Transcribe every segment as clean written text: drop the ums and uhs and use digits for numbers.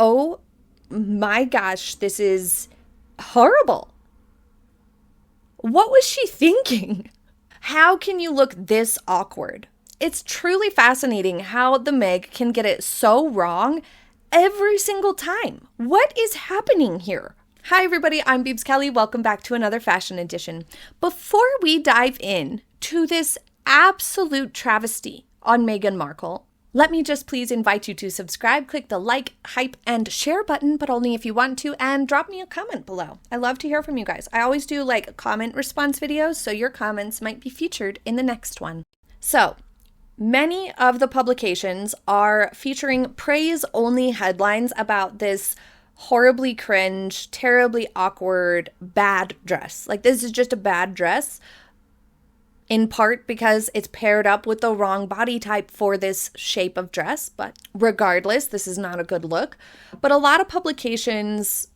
oh my gosh, this is horrible. What was she thinking? How can you look this awkward? It's truly fascinating how the Meg can get it so wrong every single time. What is happening here? Hi everybody, I'm Beebs Kelly. Welcome back to another fashion edition. Before we dive in to this absolute travesty on Meghan Markle, let me just please invite you to subscribe, click the like, hype, and share button, but only if you want to, and drop me a comment below. I love to hear from you guys. I always do like comment response videos, so your comments might be featured in the next one. So, many of the publications are featuring praise-only headlines about this horribly cringe, terribly awkward, bad dress. Like, this is just a bad dress, in part because it's paired up with the wrong body type for this shape of dress. But regardless, this is not a good look. But a lot of publications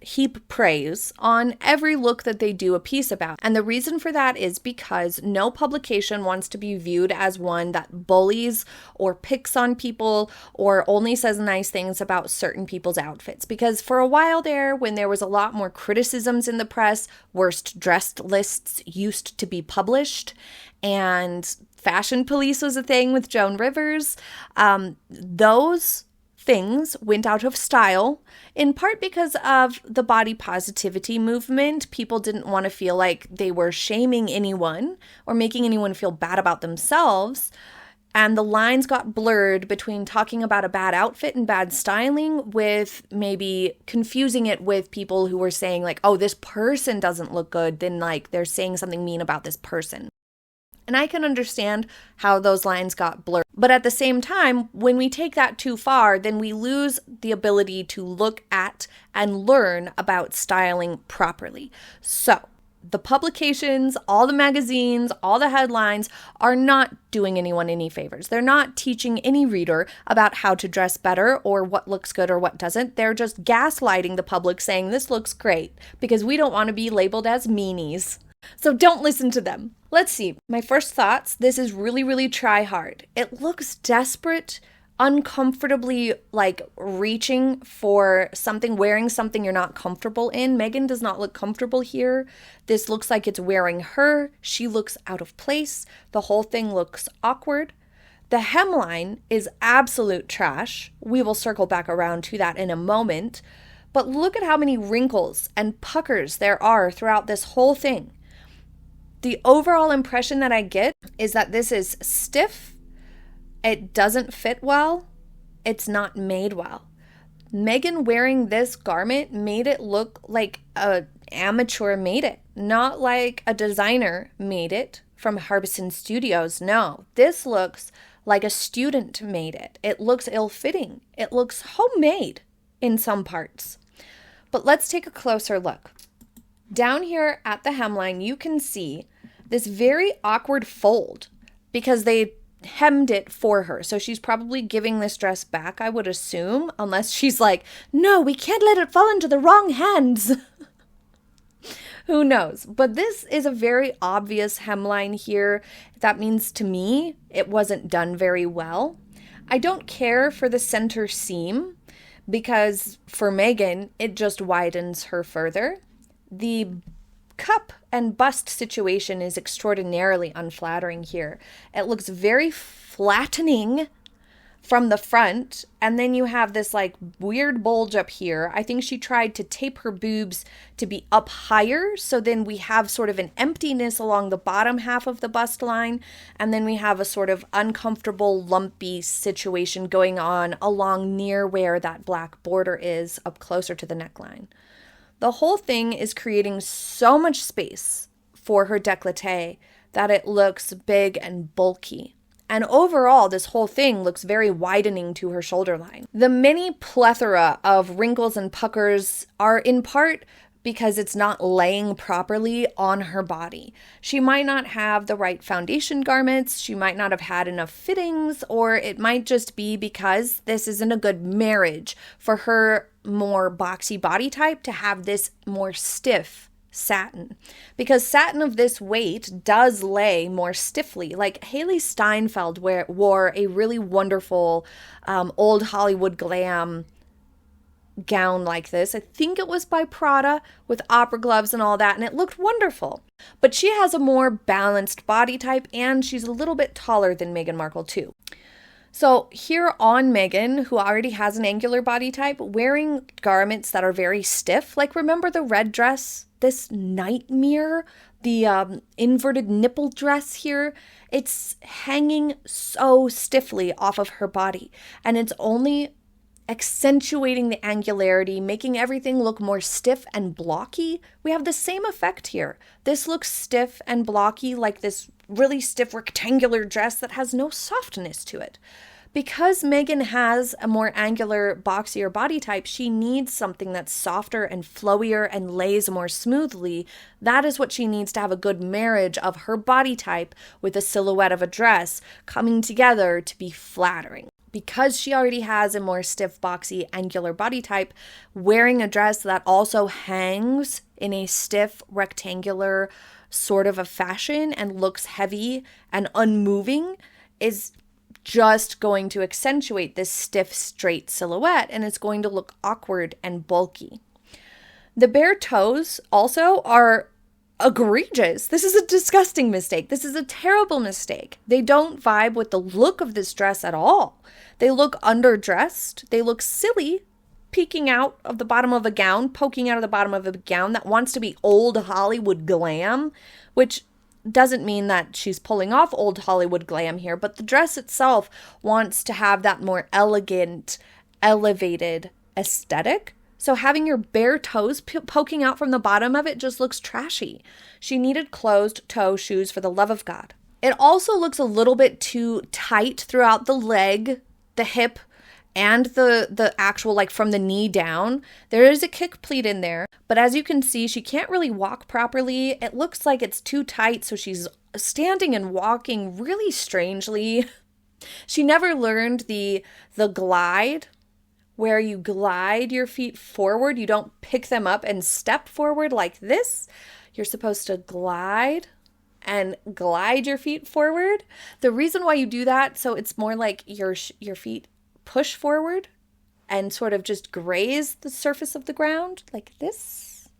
heap praise on every look that they do a piece about. And the reason for that is because no publication wants to be viewed as one that bullies or picks on people or only says nice things about certain people's outfits. Because for a while there, when there was a lot more criticisms in the press, worst dressed lists used to be published, and fashion police was a thing with Joan Rivers. Those things went out of style, in part because of the body positivity movement. People didn't want to feel like they were shaming anyone or making anyone feel bad about themselves. And the lines got blurred between talking about a bad outfit and bad styling with maybe confusing it with people who were saying like, oh, this person doesn't look good. Then like they're saying something mean about this person. And I can understand how those lines got blurred. But at the same time, when we take that too far, then we lose the ability to look at and learn about styling properly. So the publications, all the magazines, all the headlines are not doing anyone any favors. They're not teaching any reader about how to dress better or what looks good or what doesn't. They're just gaslighting the public saying this looks great because we don't want to be labeled as meanies. So don't listen to them. Let's see. My first thoughts, this is really, really try hard. It looks desperate, uncomfortably like reaching for something, wearing something you're not comfortable in. Meghan does not look comfortable here. This looks like it's wearing her. She looks out of place. The whole thing looks awkward. The hemline is absolute trash. We will circle back around to that in a moment. But look at how many wrinkles and puckers there are throughout this whole thing. The overall impression that I get is that this is stiff, it doesn't fit well, it's not made well. Meghan wearing this garment made it look like an amateur made it, not like a designer made it from Harbison Studios. No, this looks like a student made it. It looks ill-fitting. It looks homemade in some parts. But let's take a closer look. Down here at the hemline, you can see this very awkward fold because they hemmed it for her. So she's probably giving this dress back, I would assume, unless she's like, no, we can't let it fall into the wrong hands. Who knows? But this is a very obvious hemline here. That means to me, it wasn't done very well. I don't care for the center seam because for Meghan, it just widens her further. The cup and bust situation is extraordinarily unflattering here. It looks very flattening from the front, and then you have this like weird bulge up here. I think she tried to tape her boobs to be up higher, so then we have sort of an emptiness along the bottom half of the bust line, and then we have a sort of uncomfortable lumpy situation going on along near where that black border is up closer to the neckline. The whole thing is creating so much space for her décolleté that it looks big and bulky. And overall, this whole thing looks very widening to her shoulder line. The many plethora of wrinkles and puckers are in part because it's not laying properly on her body. She might not have the right foundation garments, she might not have had enough fittings, or it might just be because this isn't a good marriage for her more boxy body type to have this more stiff satin. Because satin of this weight does lay more stiffly. Like Haley Steinfeld wore a really wonderful Old Hollywood Glam gown like this. I think it was by Prada with opera gloves and all that, and it looked wonderful. But she has a more balanced body type, and she's a little bit taller than Meghan Markle too. So here on Meghan, who already has an angular body type, wearing garments that are very stiff, like remember the red dress, this nightmare, the inverted nipple dress here, it's hanging so stiffly off of her body, and it's only accentuating the angularity, making everything look more stiff and blocky. We have the same effect here. This looks stiff and blocky, like this really stiff rectangular dress that has no softness to it. Because Meghan has a more angular, boxier body type, she needs something that's softer and flowier and lays more smoothly. That is what she needs to have a good marriage of her body type with the silhouette of a dress coming together to be flattering. Because she already has a more stiff, boxy, angular body type, wearing a dress that also hangs in a stiff, rectangular sort of a fashion and looks heavy and unmoving is just going to accentuate this stiff, straight silhouette, and it's going to look awkward and bulky. The bare toes also are egregious. This is a disgusting mistake. This is a terrible mistake. They don't vibe with the look of this dress at all. They look underdressed. They look silly, peeking out of the bottom of a gown, poking out of the bottom of a gown that wants to be Old Hollywood Glam, which doesn't mean that she's pulling off Old Hollywood Glam here, but the dress itself wants to have that more elegant, elevated aesthetic. So having your bare toes poking out from the bottom of it just looks trashy. She needed closed toe shoes for the love of God. It also looks a little bit too tight throughout the leg, the hip, and the actual, like from the knee down. There is a kick pleat in there, but as you can see, she can't really walk properly. It looks like it's too tight, so she's standing and walking really strangely. She never learned the glide, where you glide your feet forward. You don't pick them up and step forward like this. You're supposed to glide and glide your feet forward. The reason why you do that, so it's more like your feet push forward and sort of just graze the surface of the ground like this.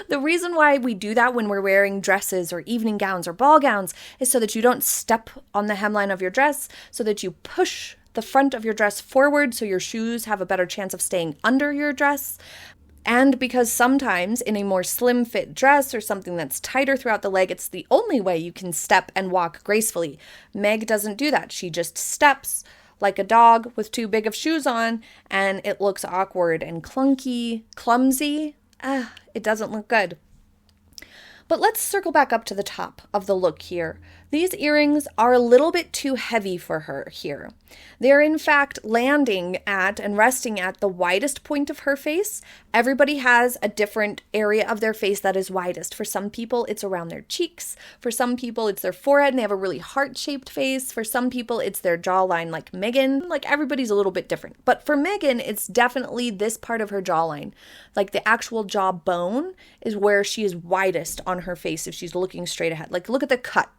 The reason why we do that when we're wearing dresses or evening gowns or ball gowns is so that you don't step on the hemline of your dress, so that you push the front of your dress forward so your shoes have a better chance of staying under your dress. And because sometimes in a more slim fit dress or something that's tighter throughout the leg, it's the only way you can step and walk gracefully. Meg doesn't do that. She just steps like a dog with too big of shoes on, and it looks awkward and clunky, clumsy. It doesn't look good. But let's circle back up to the top of the look here. These earrings are a little bit too heavy for her here. They're in fact landing at and resting at the widest point of her face. Everybody has a different area of their face that is widest. For some people, it's around their cheeks. For some people, it's their forehead and they have a really heart-shaped face. For some people, it's their jawline like Meghan. Like everybody's a little bit different. But for Meghan, it's definitely this part of her jawline. Like the actual jawbone is where she is widest on her face if she's looking straight ahead. Like look at the Cut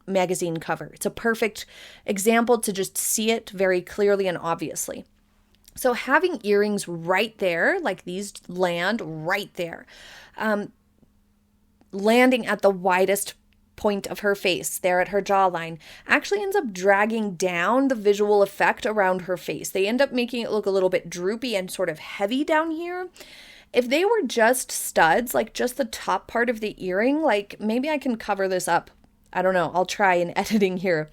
magazine cover. It's a perfect example to just see it very clearly and obviously. So having earrings right there, like these land right there, landing at the widest point of her face there at her jawline, actually ends up dragging down the visual effect around her face. They end up making it look a little bit droopy and sort of heavy down here. If they were just studs, like just the top part of the earring, like maybe I can cover this up. I don't know. I'll try in editing here.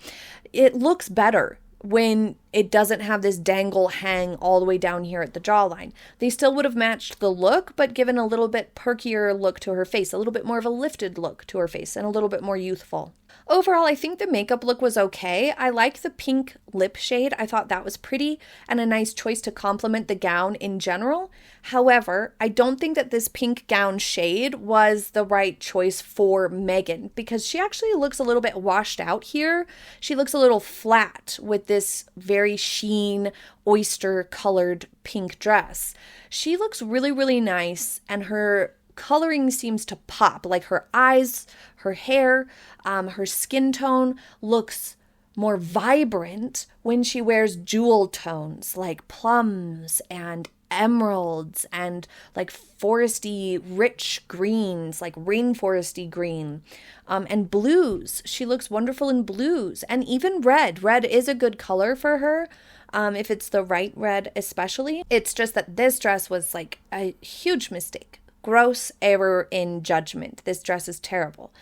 It looks better when it doesn't have this dangle hang all the way down here at the jawline. They still would have matched the look, but given a little bit perkier look to her face, a little bit more of a lifted look to her face, and a little bit more youthful. Overall, I think the makeup look was okay. I like the pink lip shade. I thought that was pretty and a nice choice to complement the gown in general. However, I don't think that this pink gown shade was the right choice for Meghan because she actually looks a little bit washed out here. She looks a little flat with this very sheen, oyster colored pink dress. She looks really, really nice, and her coloring seems to pop. Like her eyes, her hair, her skin tone looks more vibrant when she wears jewel tones like plums and emeralds and like foresty rich greens, like rainforesty green, and blues. She looks wonderful in blues, and even red. Red is a good color for her, if it's the right red especially. It's just that this dress was like a huge mistake. Gross error in judgment. This dress is terrible.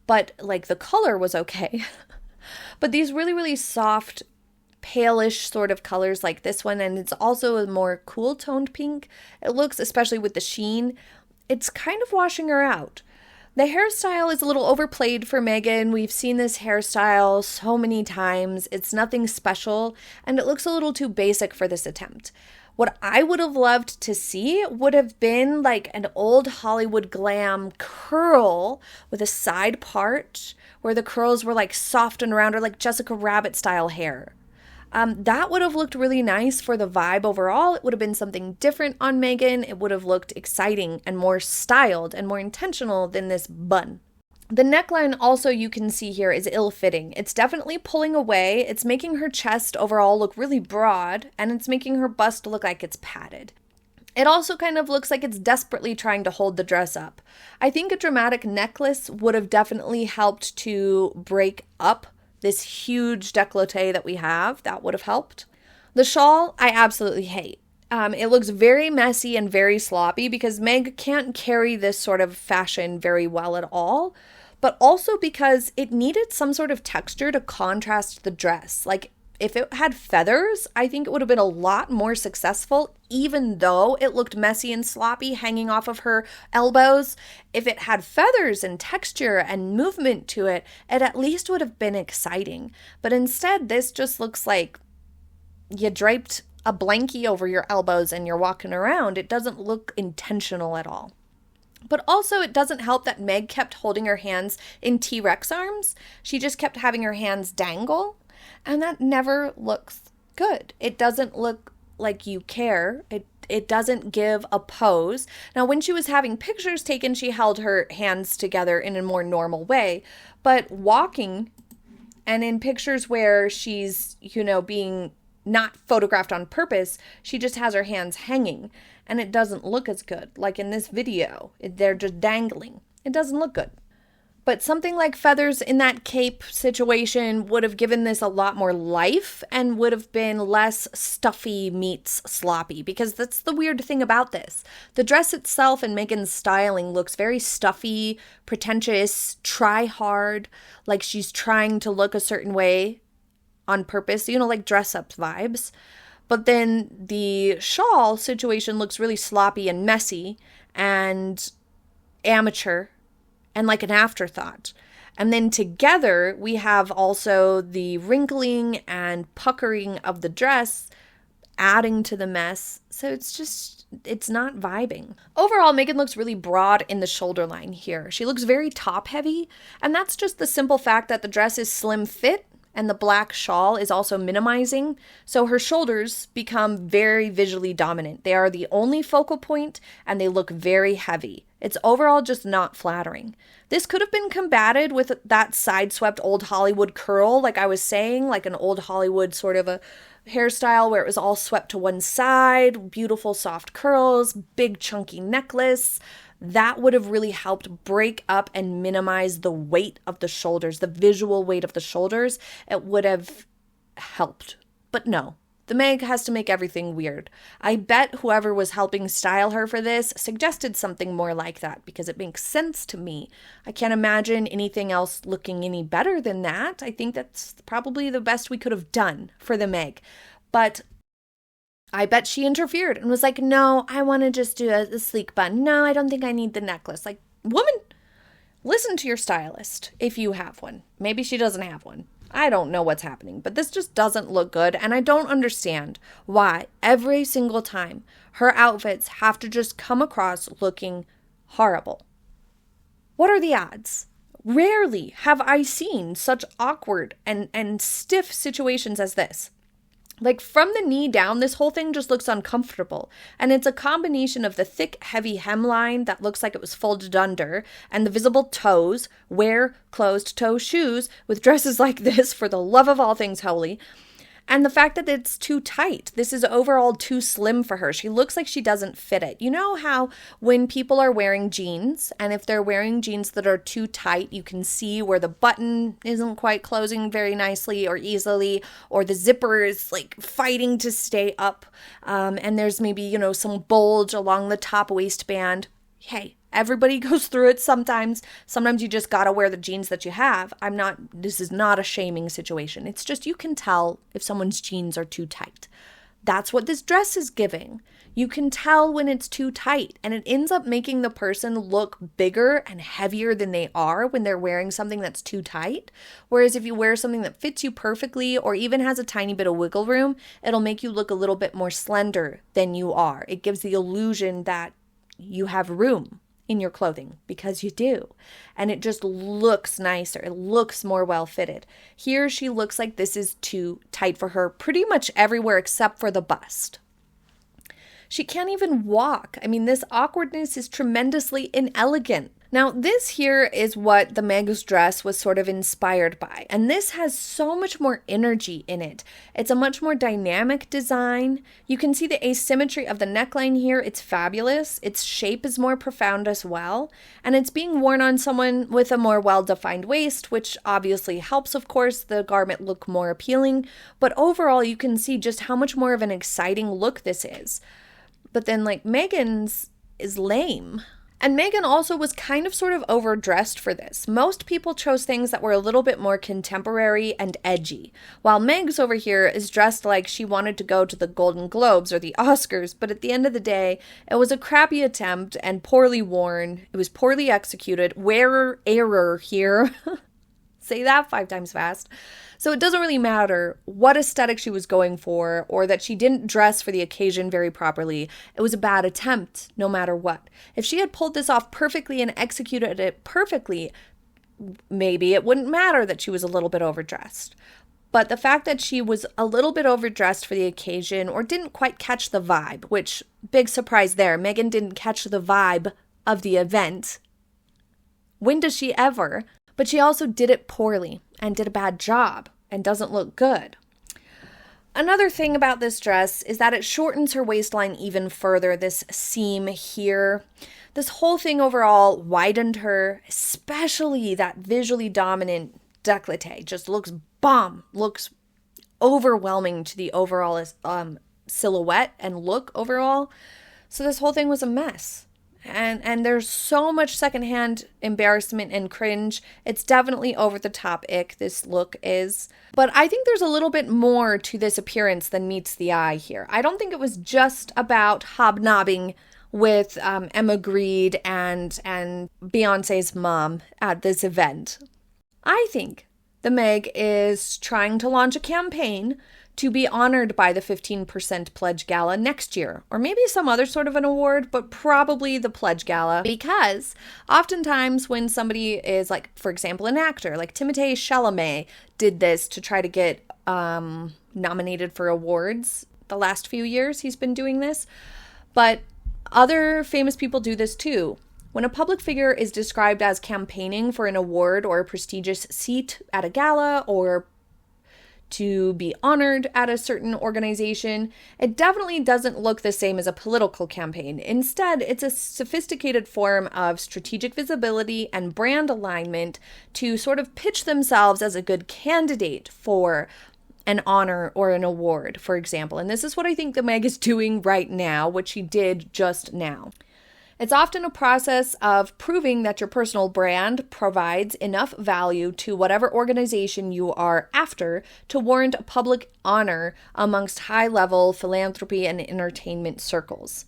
But like the color was okay. But these really, really soft, palish sort of colors like this one, and it's also a more cool toned pink. It looks, especially with the sheen, it's kind of washing her out. The hairstyle is a little overplayed for Meghan. We've seen this hairstyle so many times. It's nothing special, and it looks a little too basic for this attempt. What I would have loved to see would have been like an old Hollywood glam curl with a side part where the curls were like soft and round, or like Jessica Rabbit style hair. That would have looked really nice for the vibe overall. It would have been something different on Meghan. It would have looked exciting and more styled and more intentional than this bun. The neckline also, you can see here, is ill-fitting. It's definitely pulling away. It's making her chest overall look really broad, and it's making her bust look like it's padded. It also kind of looks like it's desperately trying to hold the dress up. I think a dramatic necklace would have definitely helped to break up this huge décolleté that we have. That would have helped. The shawl, I absolutely hate. It looks very messy and very sloppy because Meg can't carry this sort of fashion very well at all, but also because it needed some sort of texture to contrast the dress. Like, if it had feathers, I think it would have been a lot more successful, even though it looked messy and sloppy hanging off of her elbows. If it had feathers and texture and movement to it, it at least would have been exciting. But instead, this just looks like you draped a blankie over your elbows and you're walking around. It doesn't look intentional at all. But also, it doesn't help that Meg kept holding her hands in T-Rex arms. She just kept having her hands dangle. And that never looks good. It doesn't look like you care. It doesn't give a pose. Now, when she was having pictures taken, she held her hands together in a more normal way. But walking, and in pictures where she's, being not photographed on purpose, she just has her hands hanging. And it doesn't look as good. Like in this video, they're just dangling. It doesn't look good. But something like feathers in that cape situation would have given this a lot more life and would have been less stuffy meets sloppy, because that's the weird thing about this. The dress itself and Meghan's styling looks very stuffy, pretentious, try hard, like she's trying to look a certain way on purpose, like dress up vibes. But then the shawl situation looks really sloppy and messy and amateur and like an afterthought. And then together we have also the wrinkling and puckering of the dress adding to the mess. So it's not vibing. Overall, Meghan looks really broad in the shoulder line here. She looks very top heavy, and that's just the simple fact that the dress is slim fit and the black shawl is also minimizing. So her shoulders become very visually dominant. They are the only focal point and they look very heavy. It's overall just not flattering. This could have been combated with that side-swept Old Hollywood curl, like I was saying, like an Old Hollywood sort of a hairstyle where it was all swept to one side, beautiful soft curls, big chunky necklace. That would have really helped break up and minimize the weight of the shoulders, the visual weight of the shoulders. It would have helped. But no. The Meg has to make everything weird. I bet whoever was helping style her for this suggested something more like that because it makes sense to me. I can't imagine anything else looking any better than that. I think that's probably the best we could have done for the Meg. But I bet she interfered and was like, no, I want to just do a sleek bun. No, I don't think I need the necklace. Like, woman, listen to your stylist if you have one. Maybe she doesn't have one. I don't know what's happening, but this just doesn't look good, and I don't understand why every single time her outfits have to just come across looking horrible. What are the odds? Rarely have I seen such awkward and stiff situations as this. Like from the knee down, this whole thing just looks uncomfortable. And it's a combination of the thick, heavy hemline that looks like it was folded under and the visible toes. Wear closed toe shoes with dresses like this for the love of all things holy. And the fact that it's too tight. This is overall too slim for her. She looks like she doesn't fit it. You know how when people are wearing jeans, and if they're wearing jeans that are too tight, you can see where the button isn't quite closing very nicely or easily, or the zipper is like fighting to stay up, and there's maybe, some bulge along the top waistband. Hey, everybody goes through it sometimes. Sometimes you just gotta wear the jeans that you have. This is not a shaming situation. It's just you can tell if someone's jeans are too tight. That's what this dress is giving. You can tell when it's too tight, and it ends up making the person look bigger and heavier than they are when they're wearing something that's too tight. Whereas if you wear something that fits you perfectly or even has a tiny bit of wiggle room, it'll make you look a little bit more slender than you are. It gives the illusion that you have room in your clothing, because you do. And it just looks nicer. It looks more well fitted. Here she looks like this is too tight for her pretty much everywhere except for the bust. She can't even walk. This awkwardness is tremendously inelegant. Now, this here is what the Meg's dress was sort of inspired by, and this has so much more energy in it. It's a much more dynamic design. You can see the asymmetry of the neckline here. It's fabulous. Its shape is more profound as well, and it's being worn on someone with a more well-defined waist, which obviously helps, of course, the garment look more appealing, but overall you can see just how much more of an exciting look this is. But then, Meghan's is lame. And Meghan also was kind of sort of overdressed for this. Most people chose things that were a little bit more contemporary and edgy, while Meg's over here is dressed like she wanted to go to the Golden Globes or the Oscars, but at the end of the day, it was a crappy attempt and poorly worn. It was poorly executed. Wearer error here. Say that 5 times fast. So it doesn't really matter what aesthetic she was going for or that she didn't dress for the occasion very properly. It was a bad attempt, no matter what. If she had pulled this off perfectly and executed it perfectly, maybe it wouldn't matter that she was a little bit overdressed. But the fact that she was a little bit overdressed for the occasion or didn't quite catch the vibe, which, big surprise there, Meghan didn't catch the vibe of the event. When does she ever? But she also did it poorly and did a bad job and doesn't look good. Another thing about this dress is that it shortens her waistline even further, this seam here. This whole thing overall widened her, especially that visually dominant décolleté. Just looks bomb, looks overwhelming to the overall silhouette and look overall. So this whole thing was a mess. And there's so much secondhand embarrassment and cringe. It's definitely over the top ick, this look is. But I think there's a little bit more to this appearance than meets the eye here. I don't think it was just about hobnobbing with Emma Grede and Beyonce's mom at this event. I think the Meg is trying to launch a campaign to be honored by the 15% Pledge Gala next year, or maybe some other sort of an award, but probably the Pledge Gala, because oftentimes when somebody is for example, an actor, like Timothée Chalamet did this to try to get nominated for awards the last few years he's been doing this, but other famous people do this too. When a public figure is described as campaigning for an award or a prestigious seat at a gala or to be honored at a certain organization, it definitely doesn't look the same as a political campaign. Instead, it's a sophisticated form of strategic visibility and brand alignment to sort of pitch themselves as a good candidate for an honor or an award, for example. And this is what I think the Meg is doing right now, what she did just now. It's often a process of proving that your personal brand provides enough value to whatever organization you are after to warrant a public honor amongst high-level philanthropy and entertainment circles.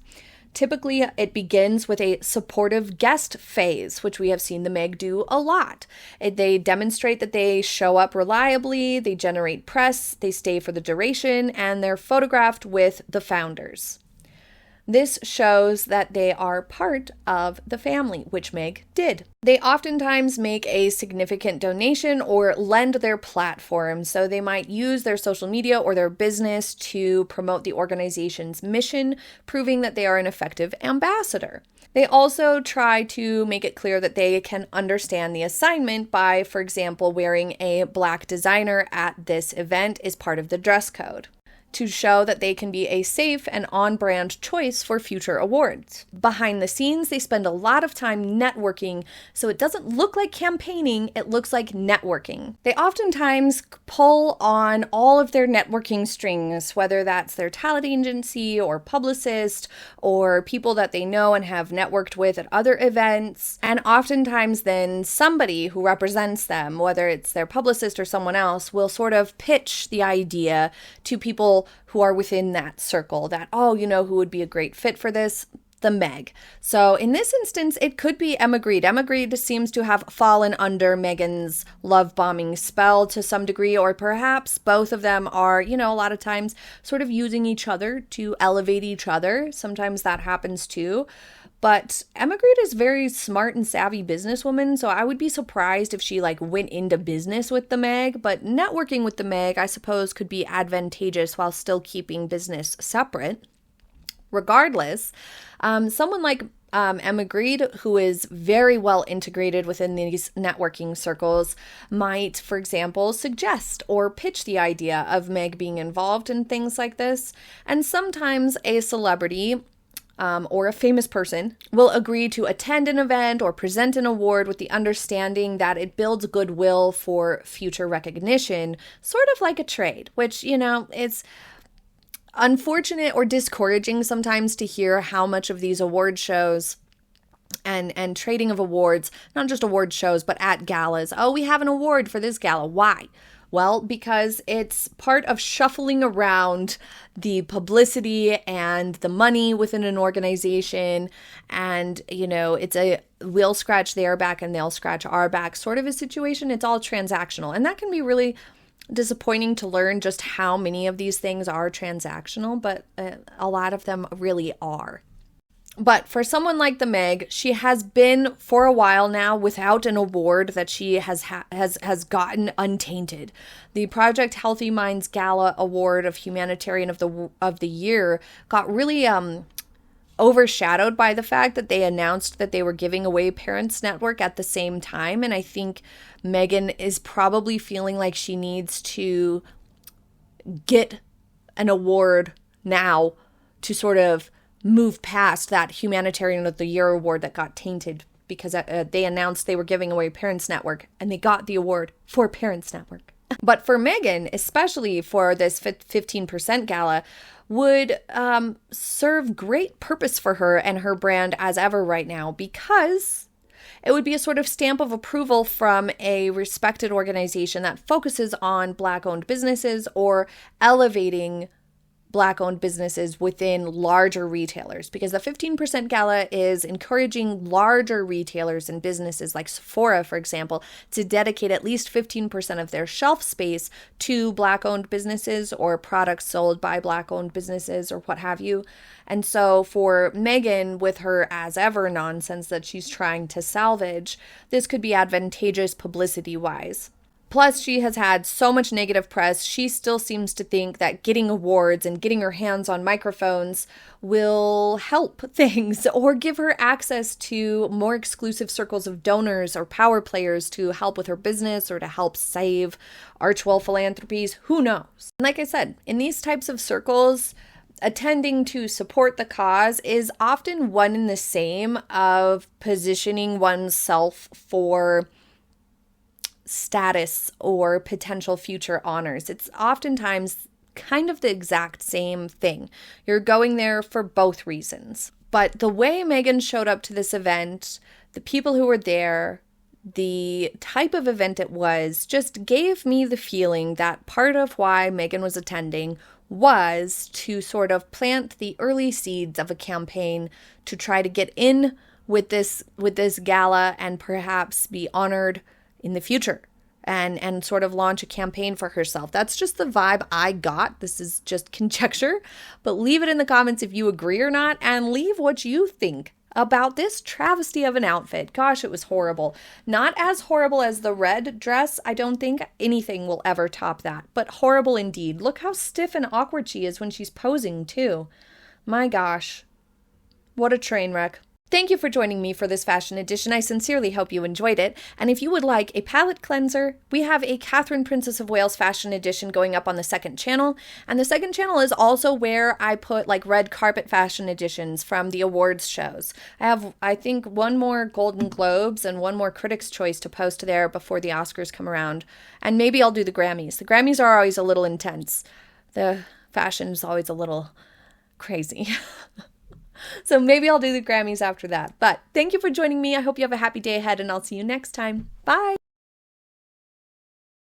Typically, it begins with a supportive guest phase, which we have seen the Meg do a lot. They demonstrate that they show up reliably, they generate press, they stay for the duration, and they're photographed with the founders. This shows that they are part of the family, which Meg did. They oftentimes make a significant donation or lend their platform, so they might use their social media or their business to promote the organization's mission, proving that they are an effective ambassador. They also try to make it clear that they can understand the assignment by, for example, wearing a black designer at this event is part of the dress code, to show that they can be a safe and on-brand choice for future awards. Behind the scenes, they spend a lot of time networking, so it doesn't look like campaigning, it looks like networking. They oftentimes pull on all of their networking strings, whether that's their talent agency or publicist or people that they know and have networked with at other events, and oftentimes then somebody who represents them, whether it's their publicist or someone else, will sort of pitch the idea to people who are within that circle that, oh, you know who would be a great fit for this? The Meg. So in this instance, it could be Emma Grede. Emma Grede seems to have fallen under Meghan's love bombing spell to some degree, or perhaps both of them are, a lot of times sort of using each other to elevate each other. Sometimes that happens too. But Emma Grede is a very smart and savvy businesswoman, so I would be surprised if she went into business with the Meg. But networking with the Meg, I suppose, could be advantageous while still keeping business separate. Regardless, someone like Emma Grede, who is very well integrated within these networking circles, might, for example, suggest or pitch the idea of Meg being involved in things like this. And sometimes a celebrity or a famous person will agree to attend an event or present an award with the understanding that it builds goodwill for future recognition, sort of like a trade, which, it's unfortunate or discouraging sometimes to hear how much of these award shows and trading of awards, not just award shows, but at galas. Oh, we have an award for this gala. Why? Well, because it's part of shuffling around the publicity and the money within an organization. And, it's a we'll scratch their back and they'll scratch our back sort of a situation. It's all transactional. And that can be really disappointing to learn just how many of these things are transactional, but a lot of them really are. But for someone like the Meg, she has been for a while now without an award that she has gotten untainted. The Project Healthy Minds Gala Award of Humanitarian of the Year got really overshadowed by the fact that they announced that they were giving away Parents Network at the same time, and I think Meghan is probably feeling like she needs to get an award now to sort of move past that Humanitarian of the Year award that got tainted because they announced they were giving away Parents Network and they got the award for Parents Network. But for Meghan, especially for this 15% gala, would serve great purpose for her and her brand as ever right now, because it would be a sort of stamp of approval from a respected organization that focuses on Black-owned businesses or elevating Black-owned businesses within larger retailers, because the 15% Gala is encouraging larger retailers and businesses like Sephora, for example, to dedicate at least 15% of their shelf space to Black-owned businesses or products sold by Black-owned businesses or what have you. And so for Meghan, with her as ever nonsense that she's trying to salvage, this could be advantageous publicity-wise. Plus, she has had so much negative press, she still seems to think that getting awards and getting her hands on microphones will help things or give her access to more exclusive circles of donors or power players to help with her business or to help save Archewell Philanthropies. Who knows? Like I said, in these types of circles, attending to support the cause is often one and the same of positioning oneself for status or potential future honors. It's oftentimes kind of the exact same thing. You're going there for both reasons. But the way Meghan showed up to this event, the people who were there, the type of event it was, just gave me the feeling that part of why Meghan was attending was to sort of plant the early seeds of a campaign to try to get in with this gala and perhaps be honored in the future. and sort of launch a campaign for herself. That's just the vibe I got. This is just conjecture, but leave it in the comments if you agree or not, and leave what you think about this travesty of an outfit. Gosh, it was horrible. Not as horrible as the red dress. I don't think anything will ever top that, but horrible indeed. Look how stiff and awkward she is when she's posing too. My gosh, what a train wreck. Thank you for joining me for this fashion edition. I sincerely hope you enjoyed it. And if you would like a palette cleanser, we have a Catherine Princess of Wales fashion edition going up on the second channel. And the second channel is also where I put like red carpet fashion editions from the awards shows. I have, I think, one more Golden Globes and one more Critics' Choice to post there before the Oscars come around. And maybe I'll do the Grammys. The Grammys are always a little intense. The fashion is always a little crazy. So maybe I'll do the Grammys after that. But thank you for joining me. I hope you have a happy day ahead, and I'll see you next time. Bye.